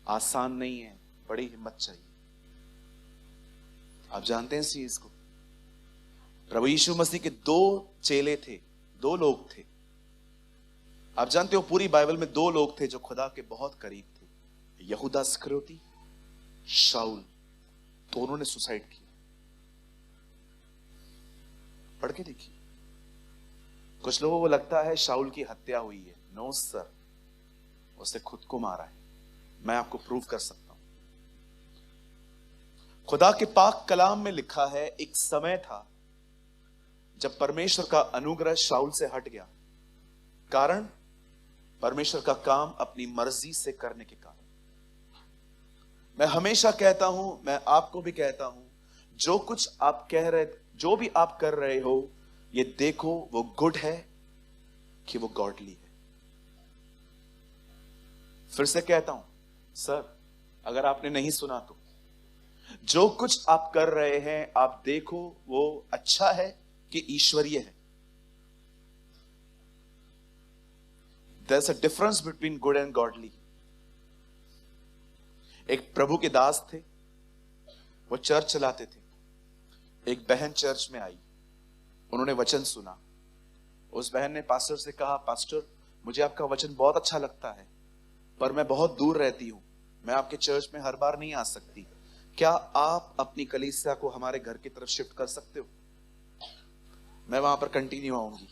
आसान नहीं है, बड़ी हिम्मत चाहिए। आप जानते हैं इस चीज को। प्रभु यीशु मसीह के दो चेले थे, दो लोग थे। आप जानते हो पूरी बाइबल में दो लोग थे जो खुदा के बहुत करीब थे, यहूदा इस्करियोती, शाऊल। तो उन्होंने सुसाइड किया। पढ़ के देखिए। कुछ लोगों को लगता है शाऊल की हत्या हुई है। नो सर, उसने खुद को मारा है। मैं आपको प्रूव कर सकता हूं। खुदा के पाक कलाम में लिखा है, एक समय था जब परमेश्वर का अनुग्रह शाऊल से हट गया। कारण परमेश्वर का काम अपनी मर्जी से करने के कारण। मैं हमेशा कहता हूं, मैं आपको भी कहता हूं, जो कुछ आप कह रहे, जो भी आप कर रहे हो, ये देखो वो गुड है कि वो गॉडली है। फिर से कहता हूं सर, अगर आपने नहीं सुना तो, जो कुछ आप कर रहे हैं आप देखो वो अच्छा है कि ईश्वरीय है। There's a difference between good and godly. एक प्रभु के दास थे, वो चर्च चलाते थे। एक बहन चर्च में आई, उन्होंने वचन सुना। उस बहन ने पास्टर से कहा, पास्टर मुझे आपका वचन बहुत अच्छा लगता है, पर मैं बहुत दूर रहती हूं, मैं आपके चर्च में हर बार नहीं आ सकती। क्या आप अपनी कलीसिया को हमारे घर की तरफ शिफ्ट कर सकते हो? मैं वहां पर कंटिन्यू आऊंगी।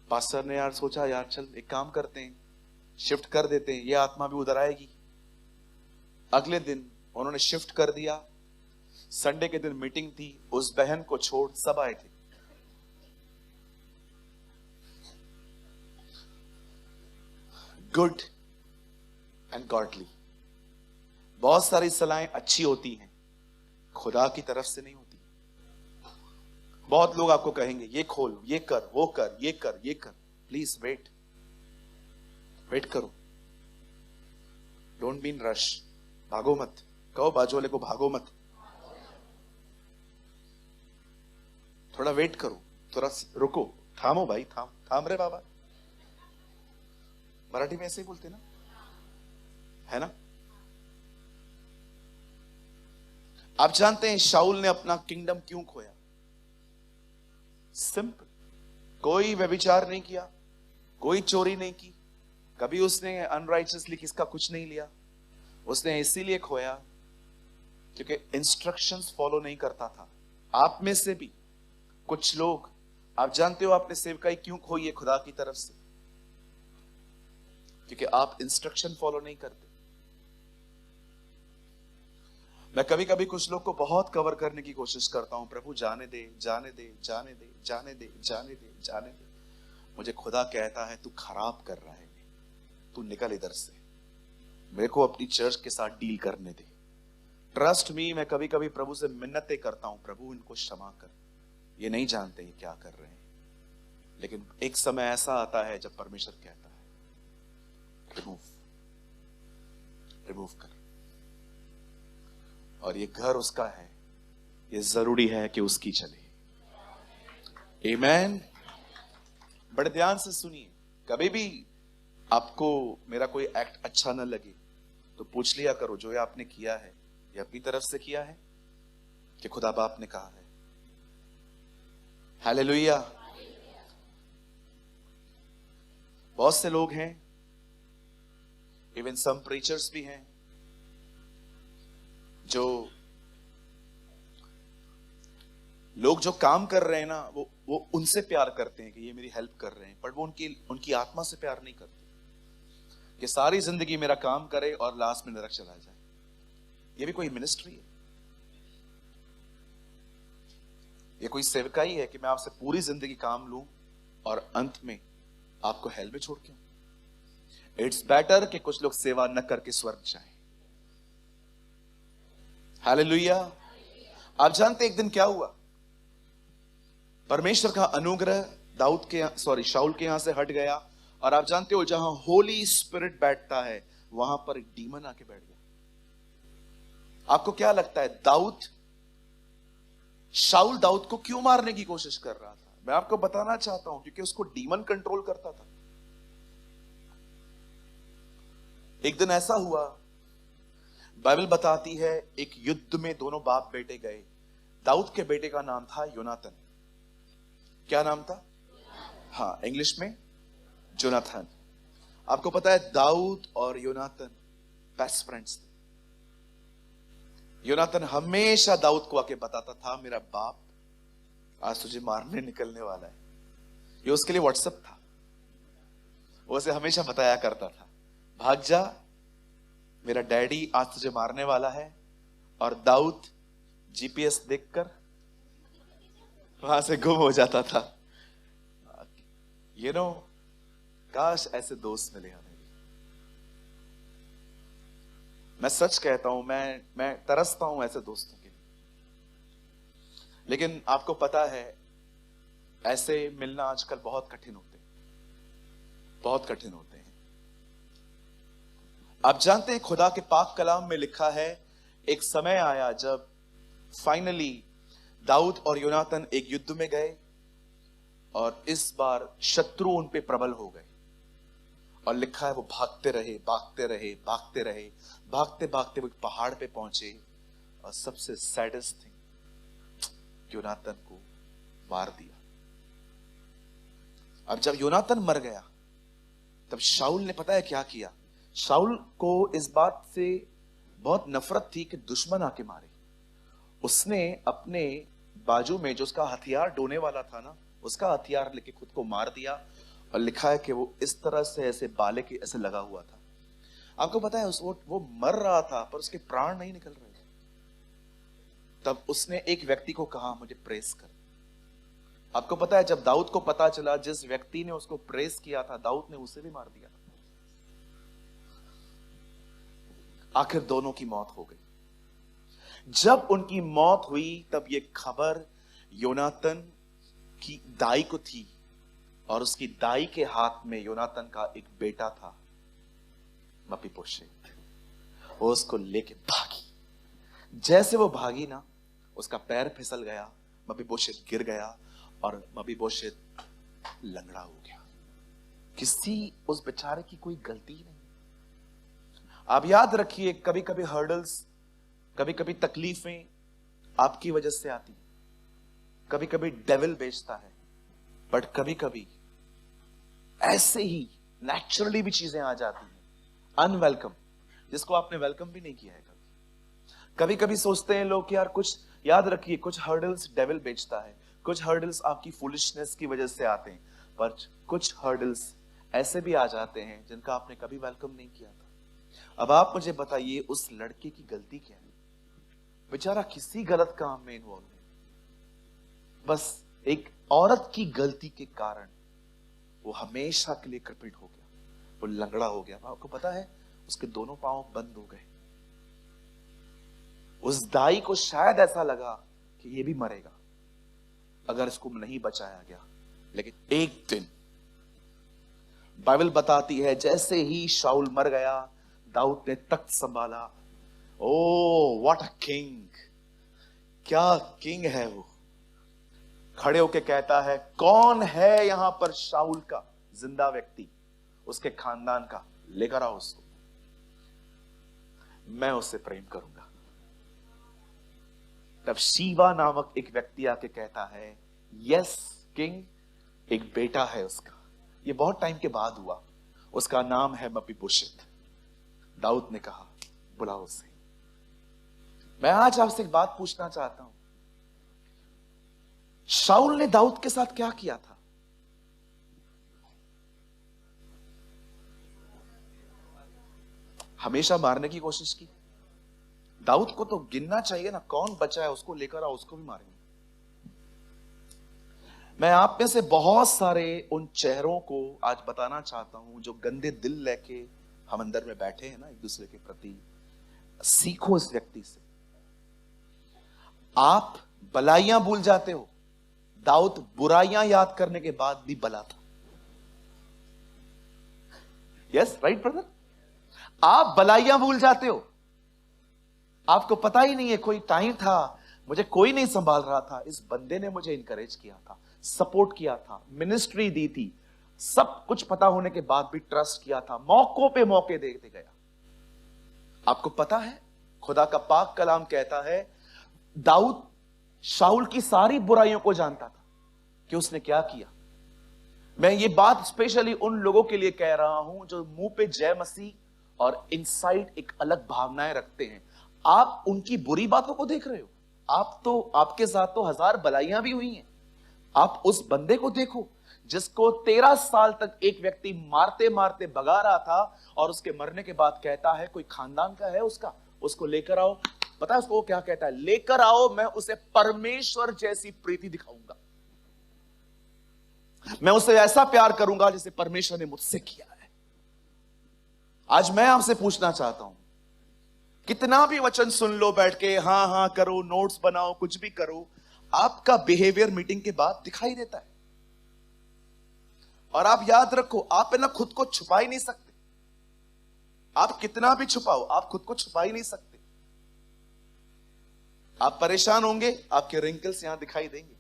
पास्टर ने यार सोचा, यार चल एक काम करते हैं, शिफ्ट कर देते हैं, ये आत्मा भी उधर आएगी। अगले दिन उन्होंने शिफ्ट कर दिया। संडे के दिन मीटिंग थी, उस बहन को छोड़ सब आए थे। Good and godly. बहुत सारी सलाहें अच्छी होती हैं, खुदा की तरफ से नहीं होती। बहुत लोग आपको कहेंगे ये खोल, ये कर, वो कर, ये कर, ये कर। प्लीज वेट करो। Don't be in rush. भागो मत। कहो बाजू वाले को, भागो मत, थोड़ा वेट करो, थोड़ा रुको, थामो भाई, थाम रे बाबा। मराठी में ऐसे ही बोलते ना, है ना? आप जानते हैं शाऊल ने अपना किंगडम क्यों खोया? सिंपल। कोई व्यभिचार नहीं किया, कोई चोरी नहीं की, कभी उसने अनराइचियसली किसका कुछ नहीं लिया। उसने इसीलिए खोया क्योंकि इंस्ट्रक्शंस फॉलो नहीं करता था। आप में से भी कुछ लोग, आप जानते हो आपने सेवकाई क्यों खोई है खुदा की तरफ से? क्योंकि आप इंस्ट्रक्शन फॉलो नहीं करते। मैं कभी कभी कुछ लोग को बहुत कवर करने की कोशिश करता हूं, प्रभु जाने दे, जाने दे, जाने दे, जाने दे, जाने दे, जाने दे। मुझे खुदा कहता है तू खराब कर रहा है, तू निकल इधर से, मेरे को अपनी चर्च के साथ डील करने दे। ट्रस्ट मी, मैं कभी कभी प्रभु से मिन्नतें करता हूं, प्रभु इनको क्षमा कर, ये नहीं जानते ये क्या कर रहे हैं। लेकिन एक समय ऐसा आता है जब परमेश्वर कहता है रिमूव कर, और ये घर उसका है, ये जरूरी है कि उसकी चले। आमेन। बड़े ध्यान से सुनिए। कभी भी आपको मेरा कोई एक्ट अच्छा न लगे तो पूछ लिया करो, जो ये आपने किया है ये अपनी तरफ से किया है कि खुदा बाप ने कहा है? हालेलुया। बहुत से लोग हैं, इवन सम प्रीचर्स भी हैं, जो लोग जो काम कर रहे हैं ना, वो उनसे प्यार करते हैं कि ये मेरी हेल्प कर रहे हैं, पर वो उनकी आत्मा से प्यार नहीं करते कि सारी जिंदगी मेरा काम करे और लास्ट में नरक चला जाए। ये भी कोई मिनिस्ट्री है? ये कोई सेवकाई है कि मैं आपसे पूरी जिंदगी काम लूं और अंत में आपको हेल में छोड़ के? इट्स बेटर कि कुछ लोग सेवा न करके स्वर्ग जाएं। हालेलुया। आप जानते एक दिन क्या हुआ? परमेश्वर का अनुग्रह शाऊल के यहां से हट गया, और आप जानते हो जहां होली स्पिरिट बैठता है वहां पर एक डीमन आके बैठ गया। आपको क्या लगता है शाऊल दाऊद को क्यों मारने की कोशिश कर रहा था? मैं आपको बताना चाहता हूं, क्योंकि उसको डीमन कंट्रोल करता था। एक दिन ऐसा हुआ बाइबल बताती है एक युद्ध में दोनों बाप बेटे गए। दाऊद के बेटे का नाम था योनातन। क्या नाम था? हाँ, इंग्लिश में जोनाथन। आपको पता है दाऊद और योनातन बेस्ट फ्रेंड्स थे। योनातन हमेशा दाऊद को आके बताता था, मेरा बाप आज तुझे मारने निकलने वाला है। ये उसके लिए व्हाट्सएप था। वो उसे हमेशा बताया करता था, भाग जा, मेरा डैडी आज तुझे मारने वाला है। और दाऊद जीपीएस देखकर वहां से गुम हो जाता था। यू नो, काश ऐसे दोस्त मिले हमें। मैं सच कहता हूं, मैं तरसता हूं ऐसे दोस्तों के लिए। लेकिन आपको पता है, ऐसे मिलना आजकल बहुत कठिन होते हैं, बहुत कठिन होते हैं। आप जानते हैं, खुदा के पाक कलाम में लिखा है, एक समय आया जब फाइनली दाऊद और योनातन एक युद्ध में गए और इस बार शत्रु उन पे प्रबल हो गए। और लिखा है वो भागते रहे, भागते रहे, भागते रहे, भागते भागते वो एक पहाड़ पे पहुंचे और सबसे सैडेस्ट थिंग, योनातन को मार दिया। अब जब योनातन मर गया तब शाऊल ने पता है क्या किया? शाऊल को इस बात से बहुत नफरत थी कि दुश्मन आके मारे। उसने अपने बाजू में जो उसका हथियार ढोने वाला था ना, उसका हथियार लेके खुद को मार दिया। और लिखा है कि वो इस तरह से ऐसे बाले के ऐसे लगा हुआ था। आपको पता है वो मर रहा था पर उसके प्राण नहीं निकल रहे थे। तब उसने एक व्यक्ति को कहा, मुझे प्रेस कर। आपको पता है, जब दाऊद को पता चला जिस व्यक्ति ने उसको प्रेस किया था, दाऊद ने उसे भी मार दिया। आखिर दोनों की मौत हो गई। जब उनकी मौत हुई तब ये खबर योनातन की दाई को थी और उसकी दाई के हाथ में योनातन का एक बेटा था, मपीबोशेत। वो उसको लेके भागी। जैसे वो भागी ना, उसका पैर फिसल गया, मपीबोशेत गिर गया और मपीबोशेत लंगड़ा हो गया। किसी उस बेचारे की कोई गलती नहीं। आप याद रखिए, कभी कभी हर्डल्स, कभी कभी तकलीफें आपकी वजह से आती, कभी कभी डेविल बेचता है, बट कभी कभी ऐसे ही नेचुरली भी चीजें आ जाती हैं अनवेलकम, जिसको आपने वेलकम भी नहीं किया है। कभी कभी सोचते हैं लोग कि यार कुछ, याद रखिए, कुछ हर्डल्स डेविल बेचता है, कुछ हर्डल्स आपकी फुलिशनेस की वजह से आते हैं, पर कुछ हर्डल्स ऐसे भी आ जाते हैं जिनका आपने कभी वेलकम नहीं किया था। अब आप मुझे बताइए, उस लड़के की गलती क्या है? बेचारा किसी गलत काम में इन्वॉल्व है, बस एक औरत की गलती के कारण वो हमेशा के लिए कृपित हो गया, वो लंगड़ा हो गया। आपको पता है, उसके दोनों पांव बंद हो गए। उस दाई को शायद ऐसा लगा कि ये भी मरेगा अगर इसको नहीं बचाया गया। लेकिन एक दिन बाइबल बताती है, जैसे ही शाऊल मर गया, दाऊद ने तख्त संभाला। Oh what a king! क्या किंग है वो! खड़े होके कहता है, कौन है यहां पर शाऊल का जिंदा व्यक्ति, उसके खानदान का, लेकर आओ उसको, मैं उससे प्रेम करूंगा। तब शीबा नामक एक व्यक्ति आके कहता है, यस किंग, एक बेटा है उसका। ये बहुत टाइम के बाद हुआ। उसका नाम है मपीबोशेत। दाऊद ने कहा, बुलाओ उसे। मैं आज आपसे एक बात पूछना चाहता हूं, शाऊल ने दाऊद के साथ क्या किया था? हमेशा मारने की कोशिश की। दाऊद को तो गिनना चाहिए ना, कौन बचा है, उसको लेकर आओ, उसको भी मारेंगे। मैं आप में से बहुत सारे उन चेहरों को आज बताना चाहता हूं जो गंदे दिल लेके हम अंदर में बैठे हैं ना एक दूसरे के प्रति। सीखो इस व्यक्ति से। आप भलाइयां भूल जाते हो, दाऊद बुराइयां याद करने के बाद भी भला था। यस राइट ब्रदर, आप भलाइयां भूल जाते हो। आपको पता ही नहीं है, कोई टाइम था मुझे कोई नहीं संभाल रहा था, इस बंदे ने मुझे इंकरेज किया था, सपोर्ट किया था, मिनिस्ट्री दी थी, सब कुछ पता होने के बाद भी ट्रस्ट किया था, मौकों पे मौके देते गया। आपको पता है, खुदा का पाक कलाम कहता है, दाऊद शाऊल की सारी बुराइयों को जानता था कि उसने क्या किया। मैं ये बात स्पेशली उन लोगों के लिए कह रहा हूं जो मुंह पे जय मसीह और इनसाइड एक अलग भावनाएं रखते हैं। आप उनकी बुरी बातों को देख रहे हो, आपके साथ तो 1000 भलाइयां भी हुई हैं। आप उस बंदे को देखो जिसको 13 साल तक एक व्यक्ति मारते मारते भगा रहा था और उसके मरने के बाद कहता है कोई खानदान का है उसका, उसको लेकर आओ। पता है उसको वो क्या कहता है? लेकर आओ, मैं उसे परमेश्वर जैसी प्रीति दिखाऊंगा, मैं उससे ऐसा प्यार करूंगा जैसे परमेश्वर ने मुझसे किया है। आज मैं आपसे पूछना चाहता हूं, कितना भी वचन सुन लो बैठ के, हां हां करो, नोट्स बनाओ, कुछ भी करो, आपका बिहेवियर मीटिंग के बाद दिखाई देता है। और आप याद रखो, आप है ना खुद को छुपा ही नहीं सकते। आप कितना भी छुपाओ, आप खुद को छुपा ही नहीं सकते। आप परेशान होंगे, आपके रिंकल्स यहां दिखाई देंगे।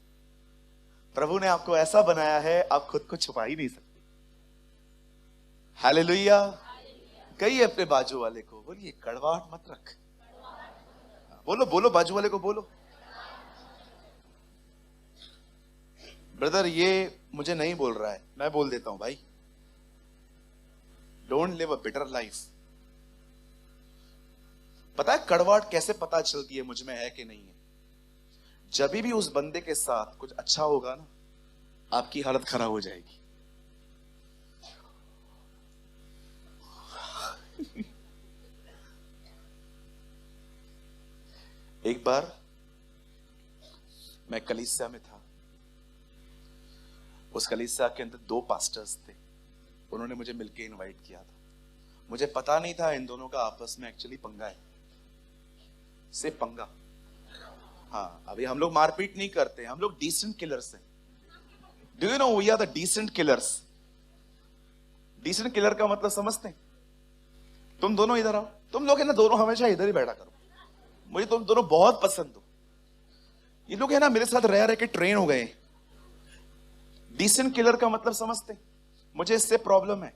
प्रभु ने आपको ऐसा बनाया है, आप खुद को छुपा ही नहीं सकते। हालेलुया। कहिए अपने बाजू वाले को, बोलिए कड़वाहट मत रख। बोलो बोलो, बाजू वाले को बोलो। ब्रदर ये मुझे नहीं बोल रहा है, मैं बोल देता हूं भाई। Don't live a bitter life. पता है कड़वाहट कैसे पता चलती है मुझ में है कि नहीं है? जब भी उस बंदे के साथ कुछ अच्छा होगा ना, आपकी हालत खराब हो जाएगी। एक बार मैं कलीसिया में था, उस कलीसिया के अंदर 2 पास्टर्स थे। उन्होंने मुझे मिलके इनवाइट किया था। मुझे पता नहीं था इन दोनों का आपस में एक्चुअली पंगा है, सिर्फ पंगा। हाँ, अभी हम लोग मारपीट नहीं करते, हम लोग डिसेंट किलर्स हैं। Do you know we are the decent killers. Decent killer का मतलब समझते हैं? तुम दोनों इधर आओ, तुम लोग है ना दोनों हमेशा इधर ही बैठा करो, मुझे तुम दोनों बहुत पसंद हो। ये लोग है ना मेरे साथ रह रह के ट्रेन हो गए। डिसेंट किलर का मतलब समझते? मुझे इससे प्रॉब्लम है,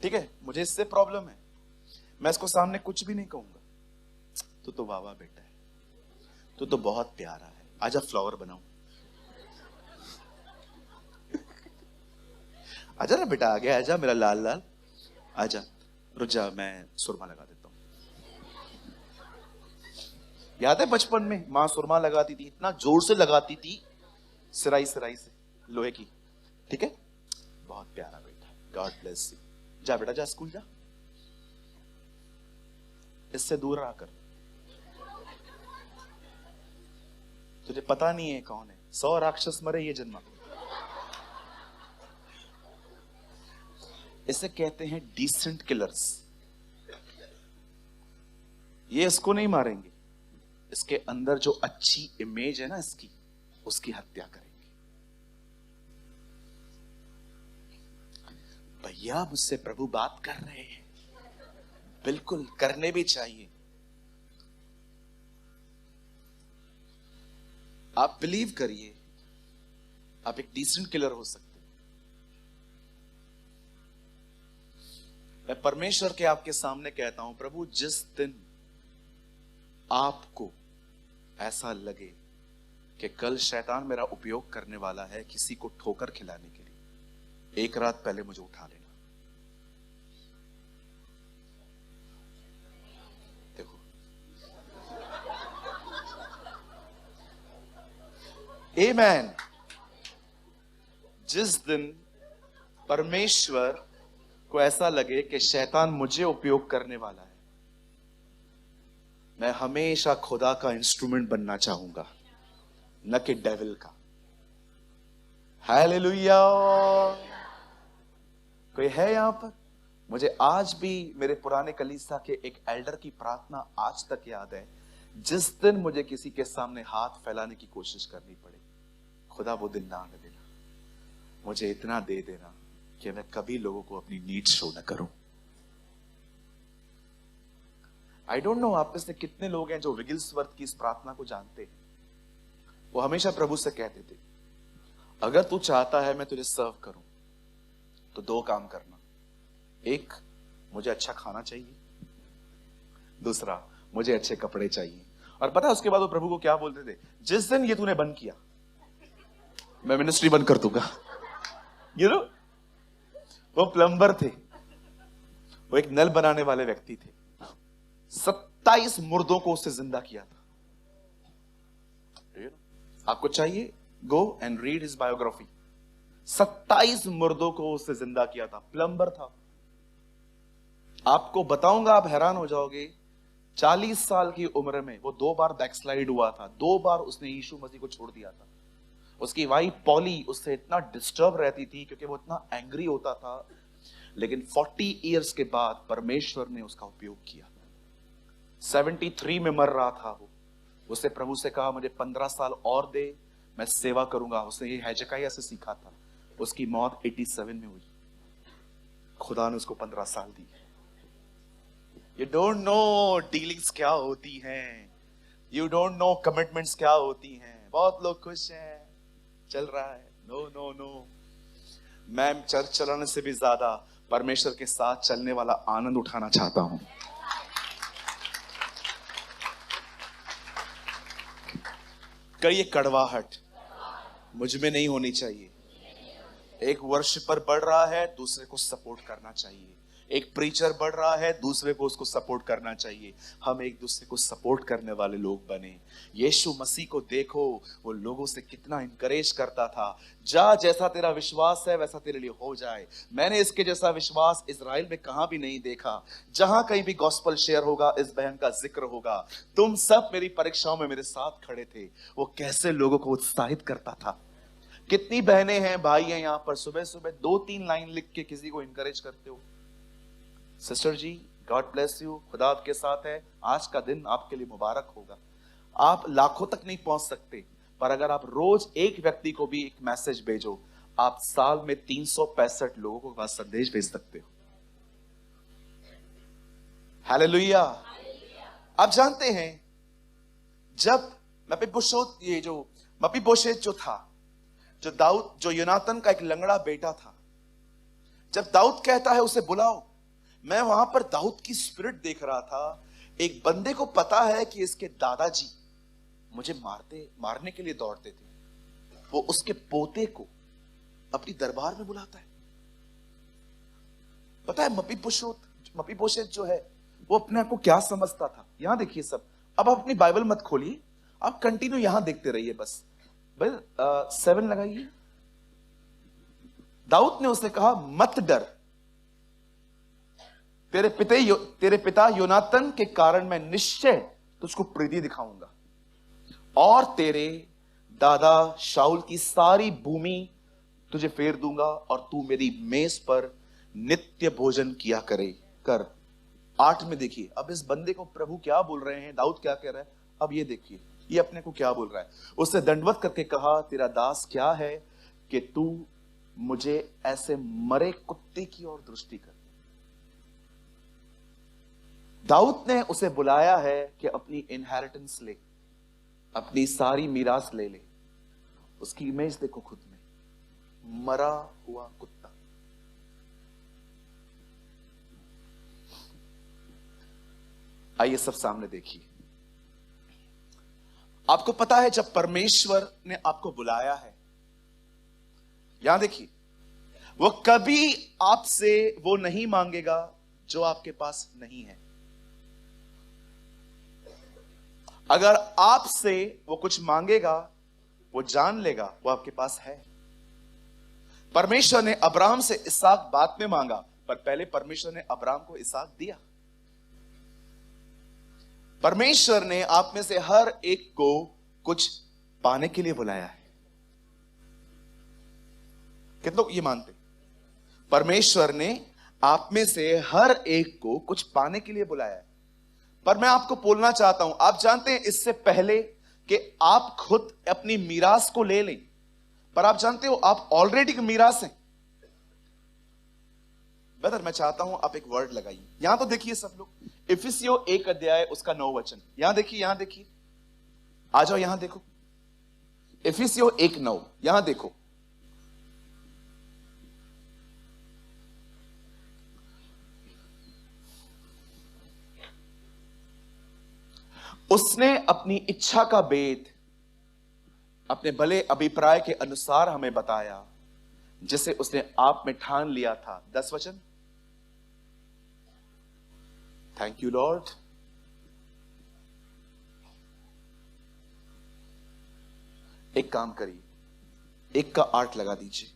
ठीक है, मुझे इससे प्रॉब्लम है। मैं इसको सामने कुछ भी नहीं कहूंगा। तू तो वाह वाह बेटा है, तू तो बहुत प्यारा है, आजा फ्लावर बनाऊं। आजा ना बेटा, आ गया, आजा मेरा लाल लाल, आजा। रुक जा, मैं सुरमा लगा देता हूं। याद है बचपन में मां सुरमा लगाती थी, इतना जोर से लगाती थी, सिराई सिराई से लोहे की, ठीक है। बहुत प्यारा बेटा, गॉड ब्लेस यू। जा बेटा जा, स्कूल जा, इससे दूर रहा कर। तुझे पता नहीं है कौन है, 100 राक्षस मरे ये जन्मा। इसे कहते हैं डिसेंट किलर्स। ये इसको नहीं मारेंगे, इसके अंदर जो अच्छी इमेज है ना इसकी, उसकी हत्या करेंगे। भैया मुझसे प्रभु बात कर रहे हैं, बिल्कुल करने भी चाहिए। आप बिलीव करिए, आप एक डिसेंट किलर हो सकते। मैं परमेश्वर के आपके सामने कहता हूं, प्रभु जिस दिन आपको ऐसा लगे कि कल शैतान मेरा उपयोग करने वाला है किसी को ठोकर खिलाने के लिए, एक रात पहले मुझे उठा लेना। देखो, आमेन। जिस दिन परमेश्वर को ऐसा लगे कि शैतान मुझे उपयोग करने वाला है, मैं हमेशा खुदा का इंस्ट्रूमेंट बनना चाहूंगा, न कि डेविल का। हालेलुया। कोई है यहां पर? मुझे आज भी मेरे पुराने कलीसिया के एक एल्डर की प्रार्थना आज तक याद है। जिस दिन मुझे किसी के सामने हाथ फैलाने की कोशिश करनी पड़े, खुदा वो दिन ना आने देना, मुझे इतना दे देना कि मैं कभी लोगों को अपनी नीड शो न करूं। आई डोंट नो आप में से कितने लोग हैं जो विगिल्सवर्थ की इस प्रार्थना को जानते हैं। वो हमेशा प्रभु से कहते थे, अगर तू चाहता है मैं तुझे सर्व करूं तो 2 काम करना। एक, मुझे अच्छा खाना चाहिए, दूसरा, मुझे अच्छे कपड़े चाहिए। और पता है उसके बाद वो प्रभु को क्या बोलते थे, जिस दिन ये तूने बंद किया मैं मिनिस्ट्री बंद कर दूंगा। यू नो, वो प्लम्बर थे, वो एक नल बनाने वाले व्यक्ति थे। 27 मुर्दों को उससे जिंदा किया था। आपको चाहिए, go and read his biography. 27 मुर्दों को उससे जिंदा किया था, प्लम्बर था। आपको बताऊंगा, आप हैरान हो जाओगे। 40 साल की उम्र में वो 2 बार बैकस्लाइड हुआ था, 2 बार उसने यीशु मसीह को छोड़ दिया था। उसकी वाइफ पॉली उससे इतना डिस्टर्ब रहती थी क्योंकि वो इतना एंग्री होता था, लेकिन 40 इयर्स के बाद परमेश्वर ने उसका उपयोग किया। 73 में मर रहा था वो। उसने प्रभु से कहा, मुझे 15 साल और दे, मैं सेवा करूंगा। उसने ये हेजकिय्याह से सीखा था। उसकी मौत 87 में हुई। खुदा ने उसको 15 साल दी। यू डोंट नो डीलिंग्स क्या होती हैं, यू डोंट नो कमिटमेंट्स क्या होती हैं। बहुत लोग खुश हैं, चल रहा है। नो नो नो, मैं चर्च चलाने से भी ज्यादा परमेश्वर के साथ चलने वाला आनंद उठाना चाहता हूं। कई कड़वाहट मुझ में नहीं होनी चाहिए। एक वर्ष पर बढ़ रहा है, दूसरे को सपोर्ट करना चाहिए। एक प्रीचर बढ़ रहा है, दूसरे को उसको सपोर्ट करना चाहिए। हम एक दूसरे को सपोर्ट करने वाले लोग बने। यीशु मसीह को देखो, वो लोगों से कितना इनकरेज करता था। जा, जैसा तेरा विश्वास है वैसा तेरे लिए हो जाए। मैंने इसके जैसा विश्वास इजराइल में कहां भी नहीं देखा। जहां कहीं भी गॉस्पेल शेयर होगा, इस बहन का जिक्र होगा। तुम सब मेरी परीक्षाओं में मेरे साथ खड़े थे। वो कैसे लोगों को उत्साहित करता था। कितनी बहनें हैं, भाई हैं यहां पर, सुबह सुबह 2-3 लाइन लिख के किसी को इनकरेज करते हो। Sister ji, God bless you, खुदा आपके साथ है। आज का दिन आपके लिए मुबारक होगा। आप लाखों तक नहीं पहुंच सकते, पर अगर आप रोज एक व्यक्ति को भी एक मैसेज भेजो, आप साल में 365 लोगों को पास संदेश भेज सकते हो। हालेलुया। आप जानते हैं, जब मपीबोशेत जो था, जो योनातन का एक लंगड़ा बेटा था, जब दाऊद कहता है उसे बुलाओ, मैं वहां पर दाऊद की स्पिरिट देख रहा था। एक बंदे को पता है कि इसके दादाजी मुझे मारने के लिए दौड़ते थे, वो उसके पोते को अपनी दरबार में बुलाता है। पता है मपीबोशेत जो है, वो अपने आप को क्या समझता था। यहां देखिए सब, अब आप अपनी बाइबल मत खोलिए, आप कंटिन्यू यहां देखते रहिए बस। 7 लगाइए। दाऊद ने उससे कहा, मत डर, तेरे पिता योनातन के कारण मैं निश्चय तुझको प्रीति दिखाऊंगा और तेरे दादा शाऊल की सारी भूमि तुझे फेर दूंगा और तू मेरी मेज पर नित्य भोजन किया कर। 8 में देखिए, अब इस बंदे को प्रभु क्या बोल रहे हैं, दाऊद क्या कह रहा है। अब ये देखिए, ये अपने को क्या बोल रहा है। उससे दंडवत करके कहा, तेरा दास क्या है कि तू मुझे ऐसे मरे कुत्ते की ओर दृष्टि कर। दाऊद ने उसे बुलाया है कि अपनी इनहेरिटेंस ले, अपनी सारी मीरास ले ले। उसकी इमेज देखो खुद में, मरा हुआ कुत्ता। आइए सब सामने देखिए। आपको पता है, जब परमेश्वर ने आपको बुलाया है, यहां देखिए, वो कभी आपसे वो नहीं मांगेगा जो आपके पास नहीं है। अगर आपसे वो कुछ मांगेगा, वो जान लेगा वो आपके पास है। परमेश्वर ने अब्राहम से इसहाक बाद में मांगा, पर पहले परमेश्वर ने अब्राहम को इसहाक दिया। परमेश्वर ने आप में से हर एक को कुछ पाने के लिए बुलाया है। कितने लोग ये मानते? परमेश्वर ने आप में से हर एक को कुछ पाने के लिए बुलाया है। पर मैं आपको बोलना चाहता हूं, आप जानते हैं इससे पहले कि आप खुद अपनी मीरास को ले लें, पर आप जानते हो आप ऑलरेडी मीरास हैं। ब्रदर, मैं चाहता हूं आप एक वर्ड लगाइए। यहां तो देखिए सब लोग, इफिसियों 1 अध्याय उसका 9 वचन। यहां देखिए, यहां देखिए, आ जाओ यहां देखो। इफिसियों 1:9 यहां देखो। उसने अपनी इच्छा का भेद अपने भले अभिप्राय के अनुसार हमें बताया, जिसे उसने आप में ठान लिया था। 10 वचन। Thank you Lord. एक काम करिए, 1 का 8 लगा दीजिए।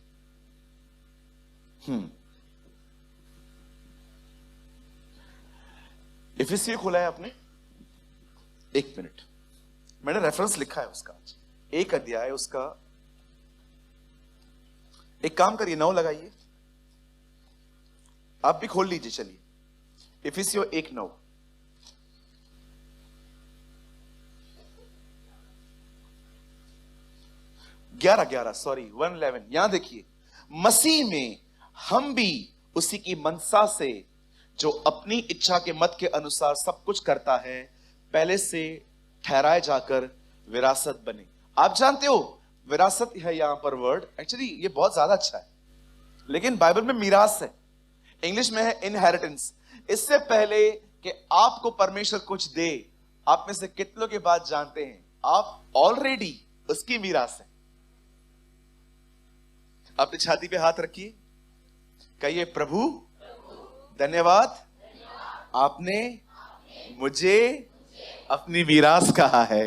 इफिसियों खोला है आपने? 1 मिनट, मैंने रेफरेंस लिखा है उसका, 1 अध्याय उसका। एक काम करिए, 9 लगाइए। आप भी खोल लीजिए, चलिए। इफिसियों 1:9। 11 सॉरी 1:11। यहां देखिए, मसीह में हम भी उसी की मनसा से, जो अपनी इच्छा के मत के अनुसार सब कुछ करता है, पहले से ठहराए जाकर विरासत बने। आप जानते हो विरासत है यहां पर वर्ड, एक्चुअली ये बहुत ज्यादा अच्छा है, लेकिन बाइबल में मीरास है, इंग्लिश में है इनहेरिटेंस। इससे पहले कि आपको परमेश्वर कुछ दे, आप में से कितनों के बात जानते हैं आप ऑलरेडी उसकी मीरास है। अपनी छाती पे हाथ रखिए, कहिए, प्रभु धन्यवाद, आपने मुझे अपनी मीरास कहा है।